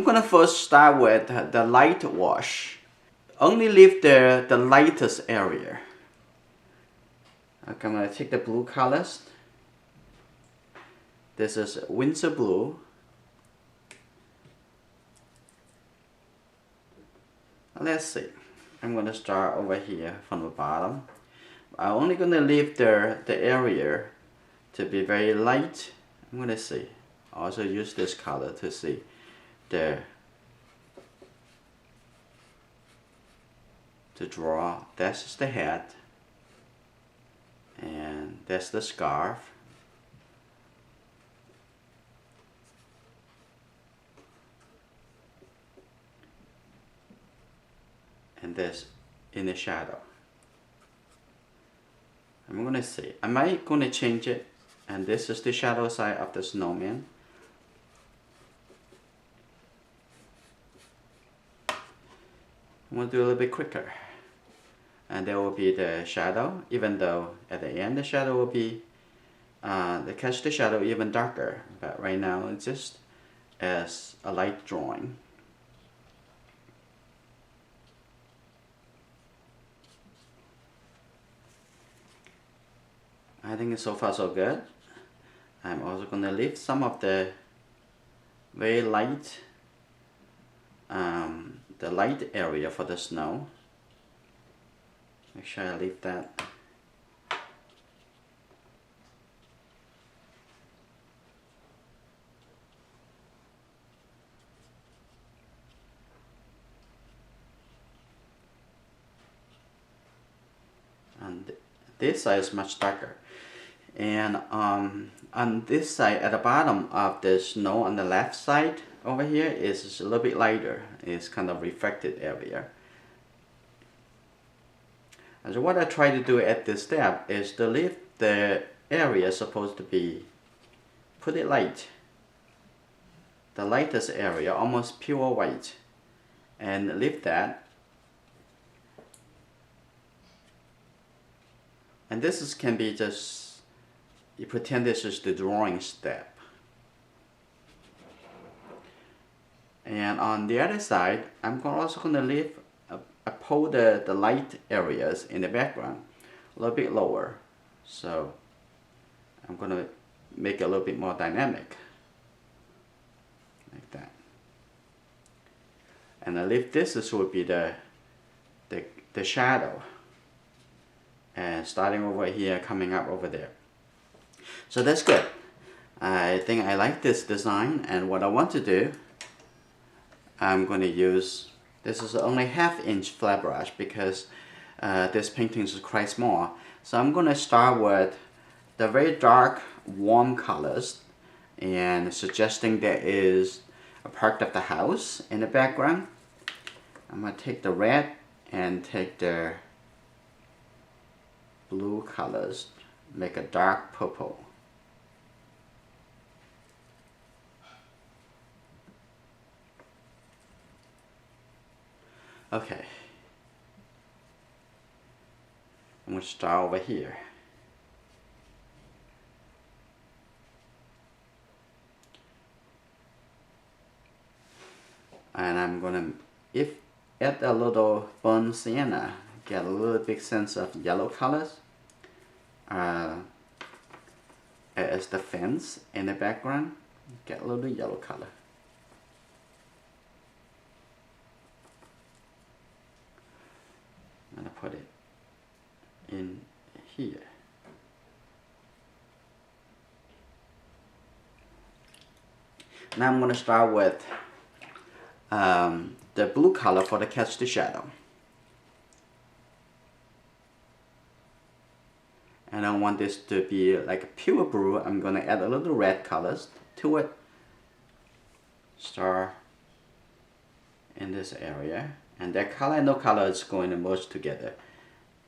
I'm gonna first start with the light wash. Only leave the lightest area. Okay, I'm gonna take the blue colors. This is winter blue. Let's see. I'm gonna start over here from the bottom. I'm only gonna leave the area to be very light. I'm gonna see. Also use this color to see to draw. That's the head, and that's the scarf, and this in the shadow. I'm gonna see. I might gonna change it, and this is the shadow side of the snowman. I'm gonna do a little bit quicker. And there will be the shadow, even though at the end the shadow will be, catch the shadow even darker. But right now it's just as a light drawing. I think so far so good. I'm also going to leave some of the very light, the light area for the snow. Make sure I leave that. And this side is much darker. And on this side, at the bottom of the snow on the left side over here is a little bit lighter. It's kind of reflected area. And so what I try to do at this step is to leave the area supposed to be pretty light. The lightest area, almost pure white. And leave that. And this can be just, you pretend this is the drawing step. And on the other side, I'm also going to leave, pull the light areas in the background a little bit lower. So I'm going to make it a little bit more dynamic. Like that. And I leave this will be the shadow. And starting over here, coming up over there. So that's good. I think I like this design, and what I want to do, I'm going to use, this is only 1/2 inch flat brush because this painting is quite small. So I'm going to start with the very dark, warm colors, and suggesting there is a part of the house in the background. I'm going to take the red and take the blue colors, make a dark purple. Okay, I'm going to start over here. And I'm going to add a little burnt sienna, get a little big sense of yellow colors as the fence in the background, get a little yellow color. I'm going to put it in here. Now I'm going to start with the blue color for the catch the shadow. And I want this to be like a pure blue. I'm going to add a little red colors to it. Start in this area. And that color and no color is going to merge together.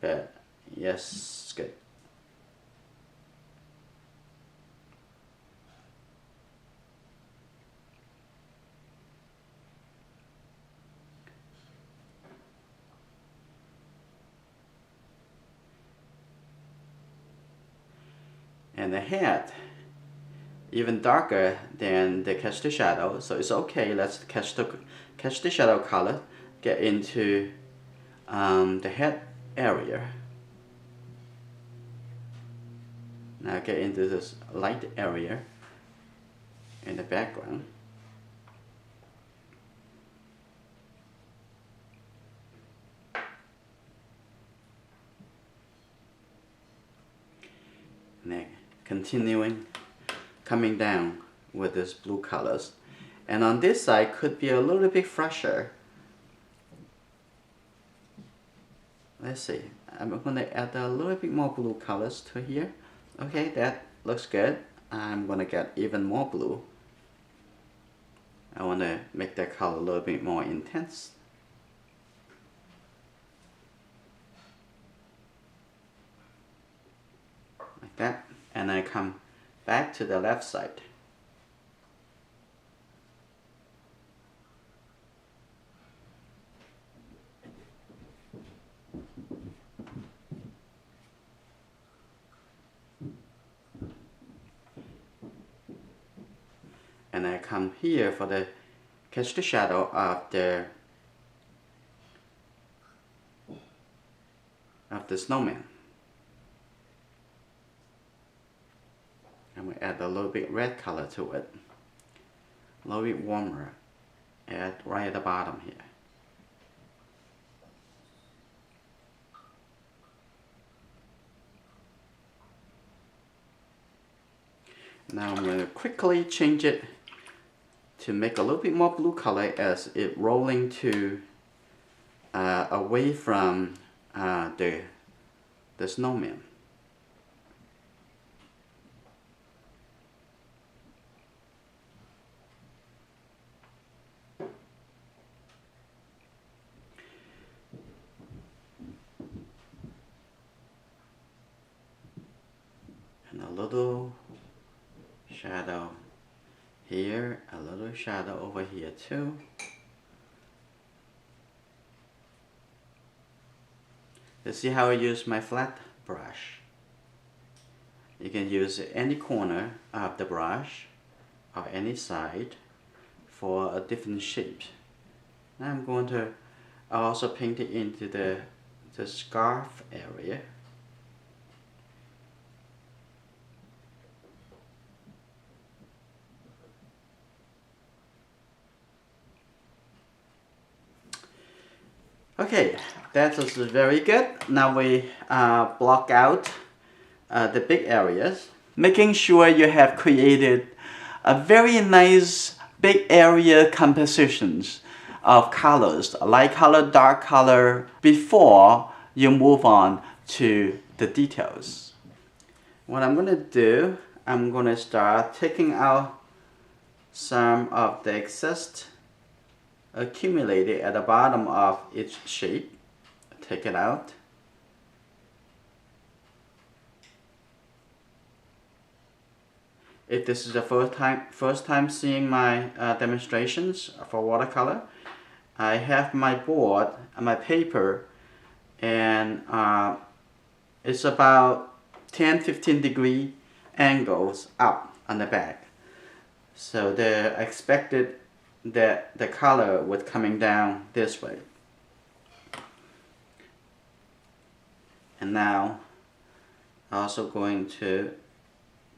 But yes, good. And the head even darker than the catch the shadow, so it's okay. Let's catch the shadow color, get into the head area. Now get into this light area in the background. And continuing coming down with this blue colors, and on this side could be a little bit fresher. Let's see, I'm going to add a little bit more blue colors to here. Okay, that looks good. I'm going to get even more blue. I want to make that color a little bit more intense. Like that. And I come back to the left side. And I come here for the catch the shadow of the snowman. I'm going to add a little bit red color to it, a little bit warmer, add right at the bottom here. Now I'm going to quickly change it to make a little bit more blue color as it rolling to away from the snowman. And a little shadow here, a little shadow over here too. You see how I use my flat brush? You can use any corner of the brush or any side for a different shape. Now I'm going to also paint it into the scarf area. Okay, that is very good. Now we block out the big areas, making sure you have created a very nice big area compositions of colors, light color, dark color, before you move on to the details. What I'm going to do, I'm going to start taking out some of the excess accumulated at the bottom of each shape. Take it out. If this is the first time seeing my demonstrations for watercolor, I have my board and my paper, and it's about 10-15 degree angles up on the back. So the expected that the color was coming down this way. And now I'm also going to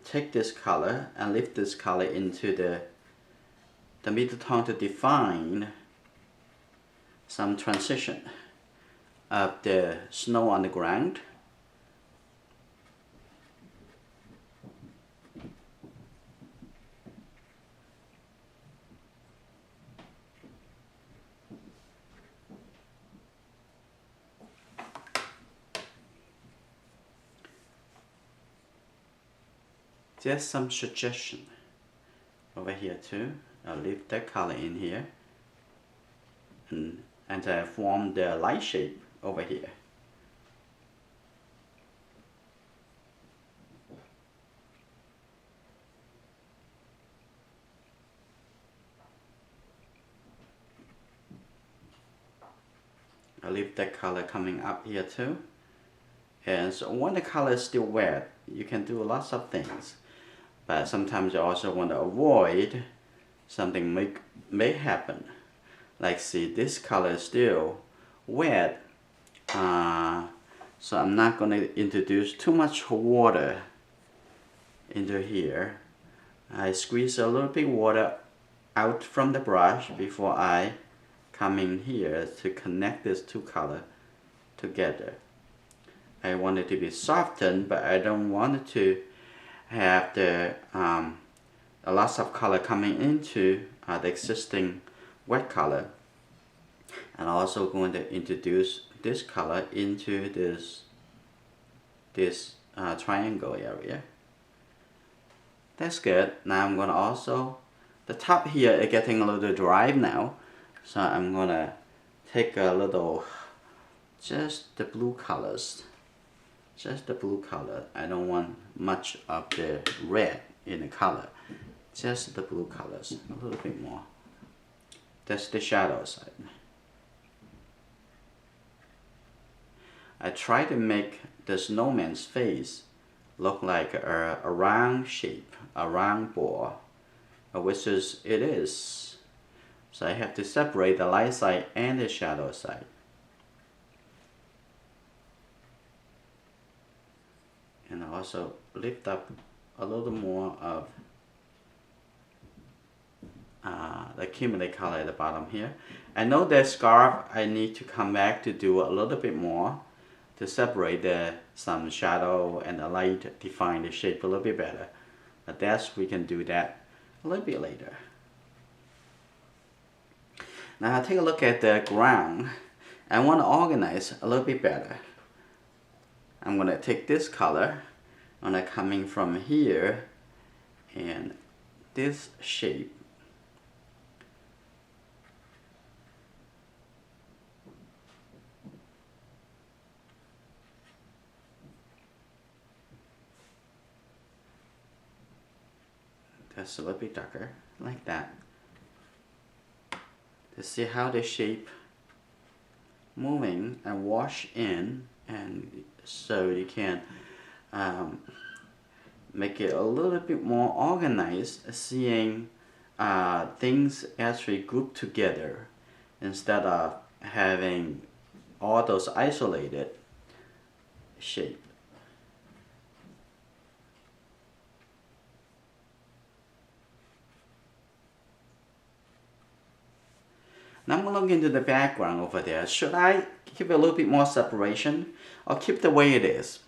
take this color and lift this color into the middle tone to define some transition of the snow on the ground. Just some suggestion over here too. I'll leave that color in here, and I form the light shape over here. I'll leave that color coming up here too. And so when the color is still wet, you can do lots of things. but sometimes I also want to avoid something may happen. Like see, this color is still wet, so I'm not going to introduce too much water into here. I squeeze a little bit water out from the brush before I come in here to connect these two colors together. I want it to be softened, but I don't want it to have the a lot of color coming into the existing wet color. And I'm also going to introduce this color into this triangle area. That's good. Now I'm going to also, the top here is getting a little dry now, so I'm going to take a little, just the blue colors. Just the blue color. I don't want much of the red in the color. Just the blue colors, a little bit more. That's the shadow side. I try to make the snowman's face look like a round shape, a round ball, which is it is. So I have to separate the light side and the shadow side. And I also lift up a little more of the accumulate color at the bottom here. I know that scarf I need to come back to do a little bit more to separate some shadow and the light, define the shape a little bit better. But we can do that a little bit later. Now take a look at the ground. I want to organize a little bit better. I'm going to take this color, I'm going to come in from here and this shape. That's a little bit darker, like that. To see how the shape moving and wash in, and so you can make it a little bit more organized, seeing things actually grouped together instead of having all those isolated shapes. Now I'm going to look into the background over there. Should I keep a little bit more separation or keep the way it is?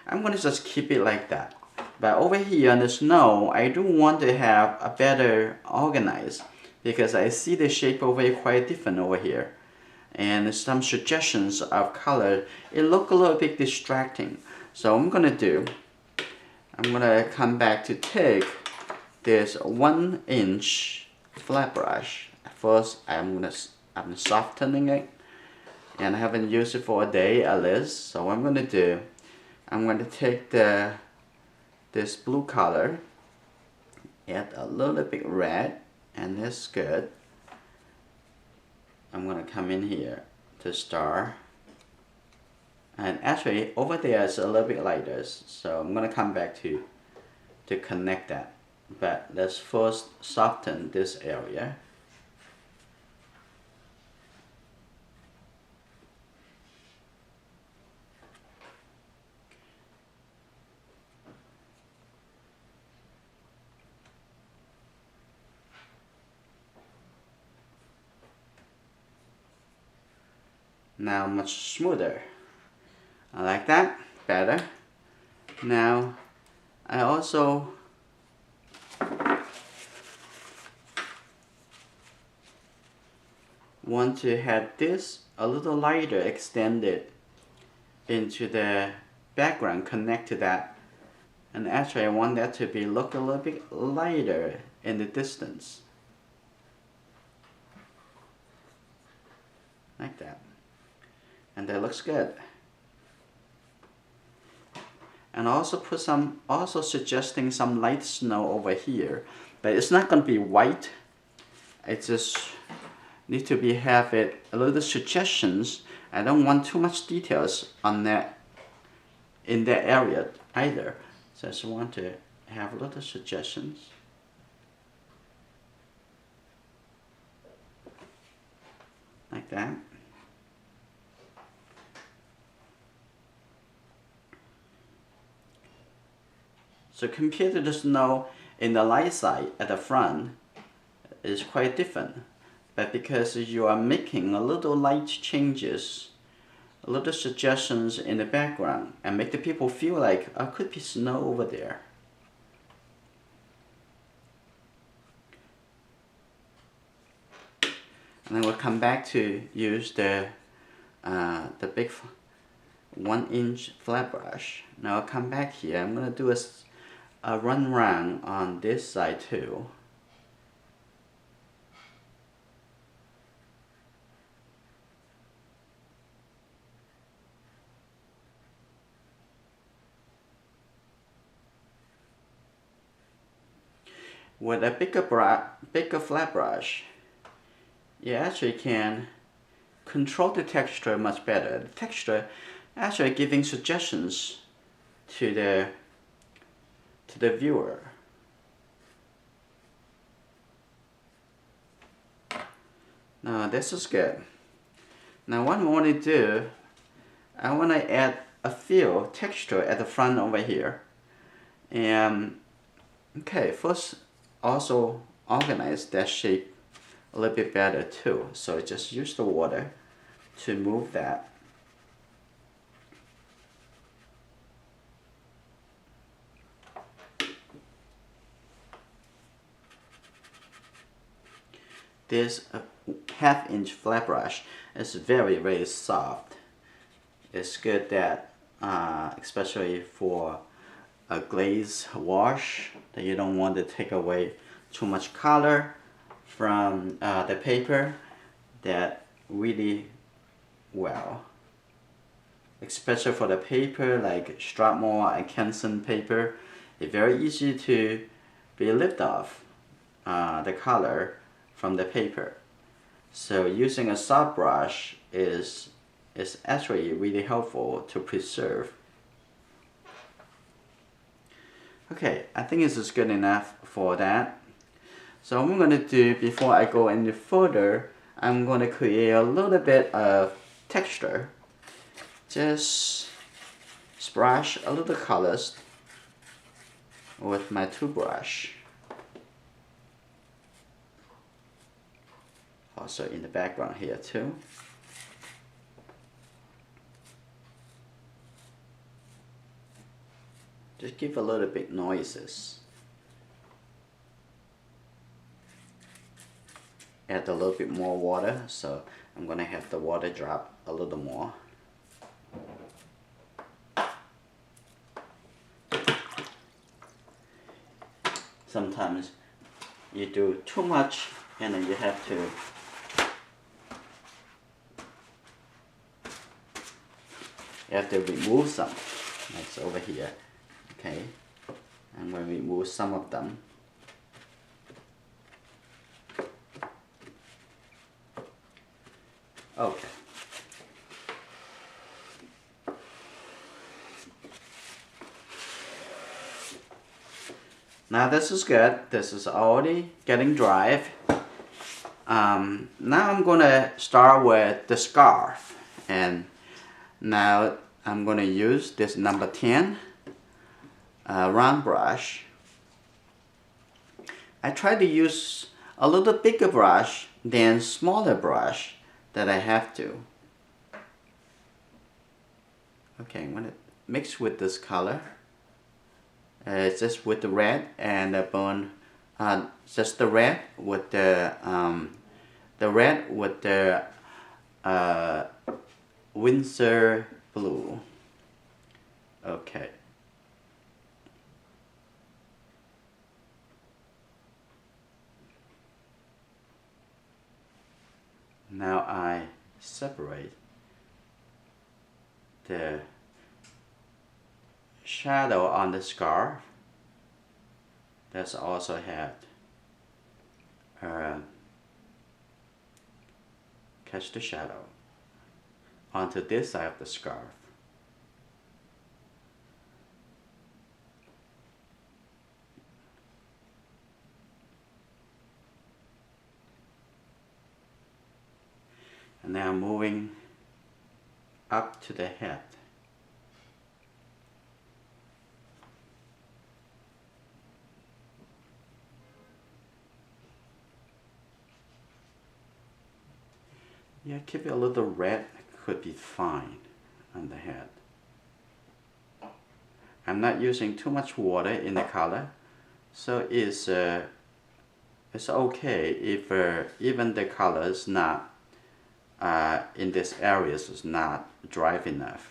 I'm going to just keep it like that. But over here in the snow, I do want to have a better organized because I see the shape over here quite different over here. And some suggestions of color, it look a little bit distracting. So I'm going to come back to take this 1-inch flat brush. First, I'm softening it, and I haven't used it for a day at least. So what I'm going to do, I'm going to take this blue color, add a little bit red, and that's good. I'm going to come in here to start, and actually over there is a little bit lighter, so I'm going to come back to connect that. But let's first soften this area. Now much smoother. I like that better. Now I also want to have this a little lighter, extended into the background, connect to that. And actually I want that to look a little bit lighter in the distance. Like that. And that looks good. And also put suggesting some light snow over here, but it's not going to be white. I just need to have it a little suggestions. I don't want too much details on that in that area either. So I just want to have little suggestions. Like that. So compared to the snow in the light side at the front is quite different. But because you are making a little light changes, a little suggestions in the background and make the people feel like could be snow over there. And then we'll come back to use the big 1-inch flat brush. Now I'll come back here. I'm going to do a run round on this side too. With a bigger flat brush, you actually can control the texture much better. The texture actually giving suggestions to the viewer. Now this is good. Now what I want to do, I want to add a feel texture at the front over here. And okay, first also organize that shape a little bit better too. So just use the water to move that. This 1/2-inch flat brush is very soft. It's good that especially for a glaze wash, that you don't want to take away too much color from the paper, that really well, especially for the paper like Strathmore and Chen paper, it's very easy to be lift off the color from the paper. So using a soft brush is actually really helpful to preserve. Okay, I think this is good enough for that. So what I'm going to do before I go any further, I'm going to create a little bit of texture. Just splash a little colors with my toothbrush. Also in the background here too. Just give a little bit noises. Add a little bit more water, so I'm gonna have the water drop a little more. Sometimes you do too much and then you have to remove some. That's over here. Okay, I'm going to remove some of them. Okay. Now this is good. This is already getting dry. Now I'm going to start with the scarf. And now I'm going to use this number 10 round brush. I try to use a little bigger brush than smaller brush that I have to. Okay, I'm going to mix with this color. Just with the red and the bone. Just the red with the Windsor blue. Okay. Now I separate the shadow on the scarf. That's also had catch the shadow onto this side of the scarf. And now moving up to the head. Yeah, keep it a little red, could be fine on the head. I'm not using too much water in the color, so it's okay if even the color is not in this area is not dry enough.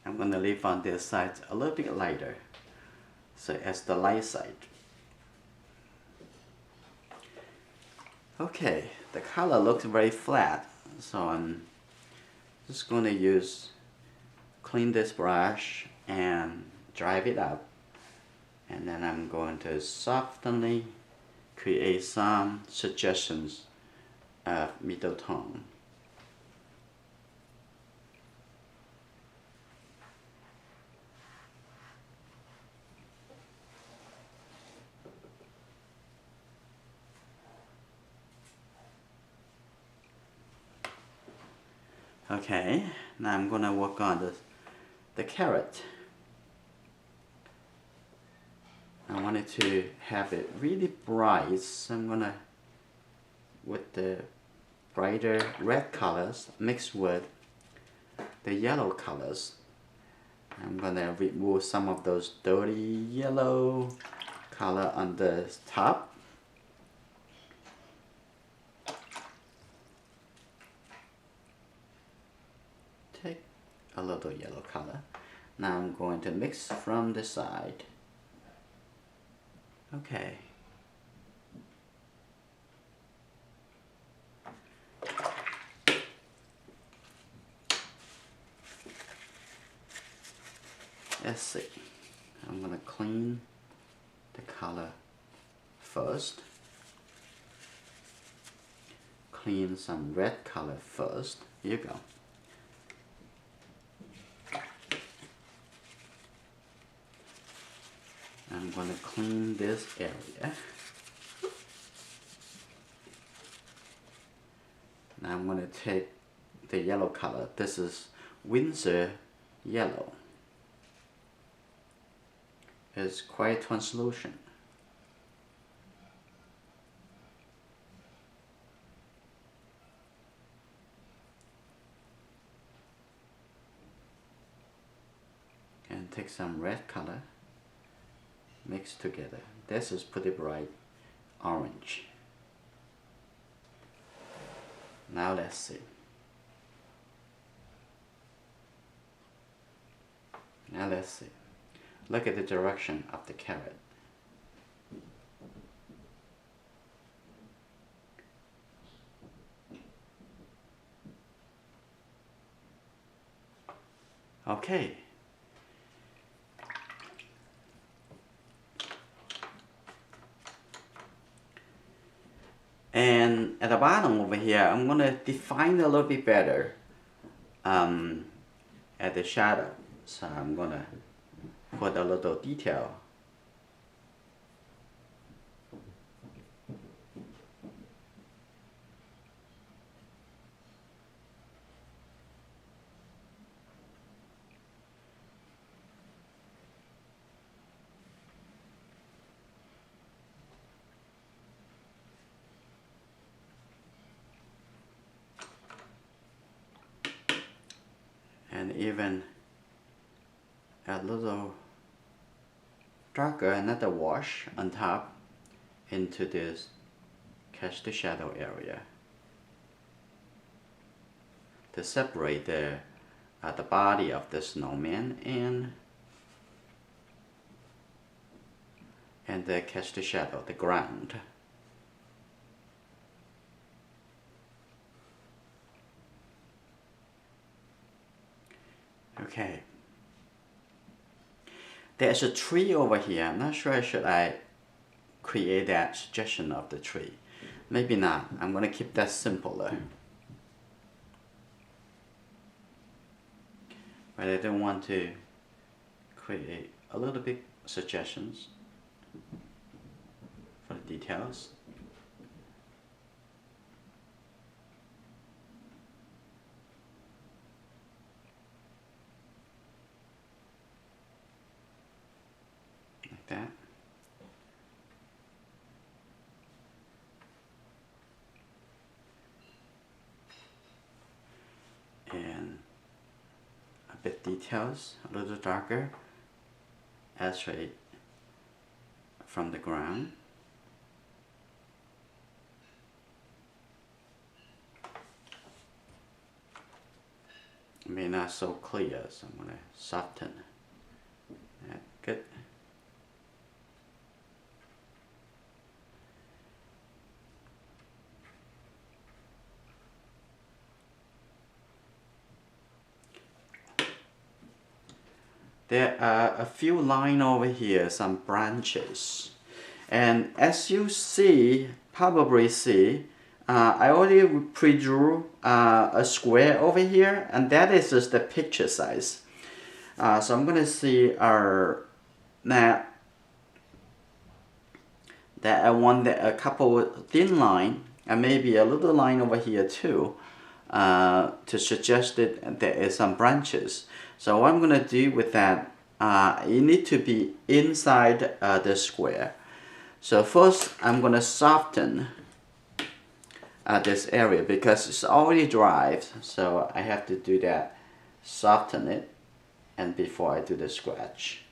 I'm going to leave on this side a little bit lighter, so as the light side. Okay, the color looks very flat, so I'm just going to clean this brush and drive it up, and then I'm going to softly create some suggestions of middle tone. Okay, now I'm gonna work on the carrot. I wanted to have it really bright, so I'm gonna, with the brighter red colors mixed with the yellow colors, I'm gonna remove some of those dirty yellow color on the top. Take a little yellow color. Now I'm going to mix from the side. Okay. Let's see. I'm gonna clean the color first. Clean some red color first. Here you go. I'm going to clean this area. Now I'm going to take the yellow color. This is Windsor yellow. It's quite translucent. And take some red color. Mix together. This is pretty bright orange. Now let's see. Now let's see. Look at the direction of the carrot. Okay. And at the bottom over here, I'm going to define it a little bit better at the shadow. So I'm going to put a little detail. And even a little darker, another wash on top into this catch the shadow area to separate the body of the snowman and the catch the shadow, the ground. Okay, There's a tree over here. I'm not sure should I create that suggestion of the tree. Maybe not. I'm going to keep that simpler. But I don't want to create a little bit suggestions for the details. Like that. And a bit details, a little darker, straight from the ground. May not so clear, so I'm going to soften. Yeah, good. There are a few lines over here, some branches. And as you see, probably see, I already pre-drew a square over here, and that is just the picture size. So I'm going to see that I want a couple thin line, and maybe a little line over here too, to suggest that there is some branches. So what I'm going to do with that, you need to be inside the square. So first I'm going to soften this area because it's already dry, so I have to do that, soften it, and before I do the scratch.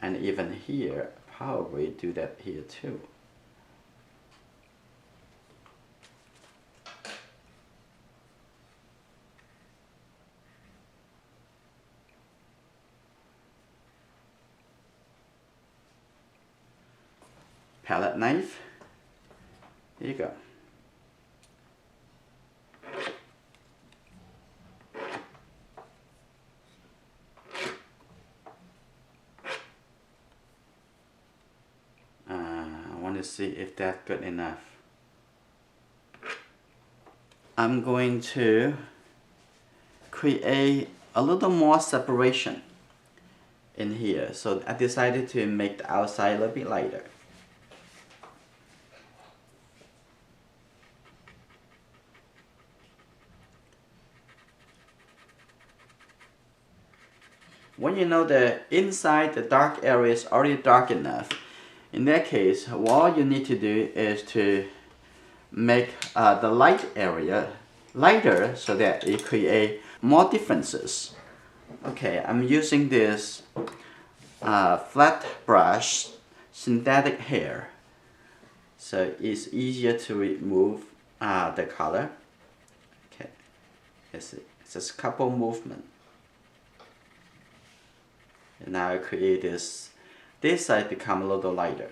And even here, probably do that here too. Palette knife. Here you go. I want to see if that's good enough. I'm going to create a little more separation in here. So I decided to make the outside a little bit lighter. When you know the inside, the dark area is already dark enough, in that case, all you need to do is to make the light area lighter so that it create more differences. Okay, I'm using this flat brush synthetic hair, so it's easier to remove the color. Okay, it's just a couple movement. And now I create this side become a little lighter.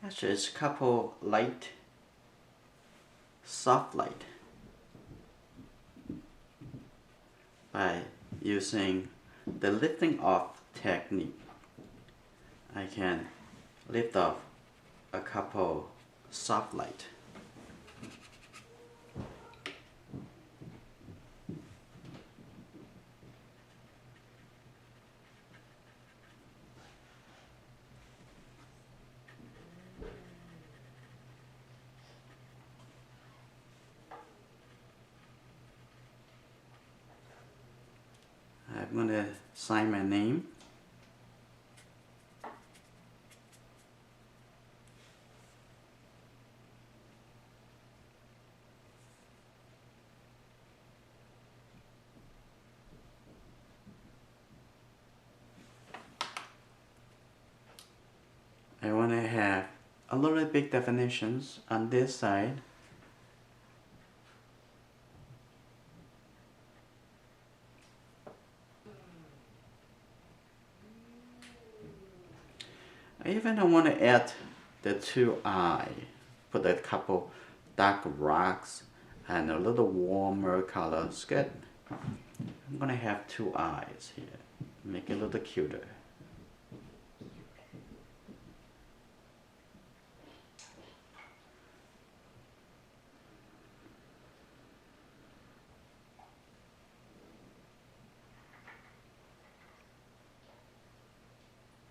Actually, it's a couple light, soft light by using the lifting off technique. I can lift off a couple soft light. I'm going to sign my name. I want to have a little bit definitions on this side. I even want to add the two eyes, put a couple dark rocks and a little warmer color. It's good. I'm going to have two eyes here, make it a little cuter.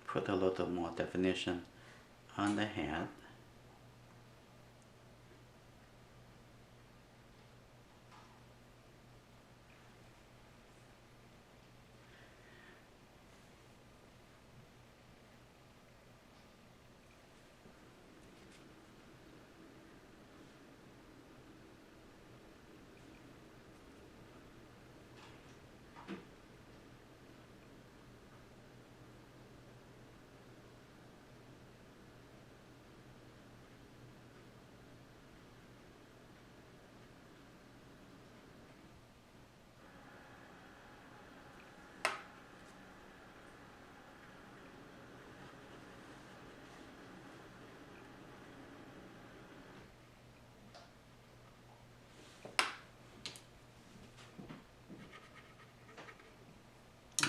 Put a little more definition on the head.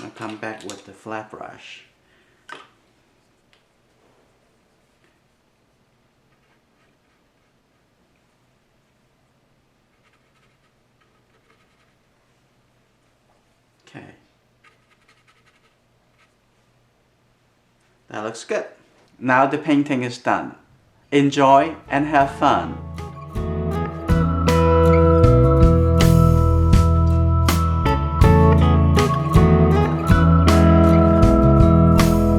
I'll come back with the flat brush. Okay. That looks good. Now the painting is done. Enjoy and have fun.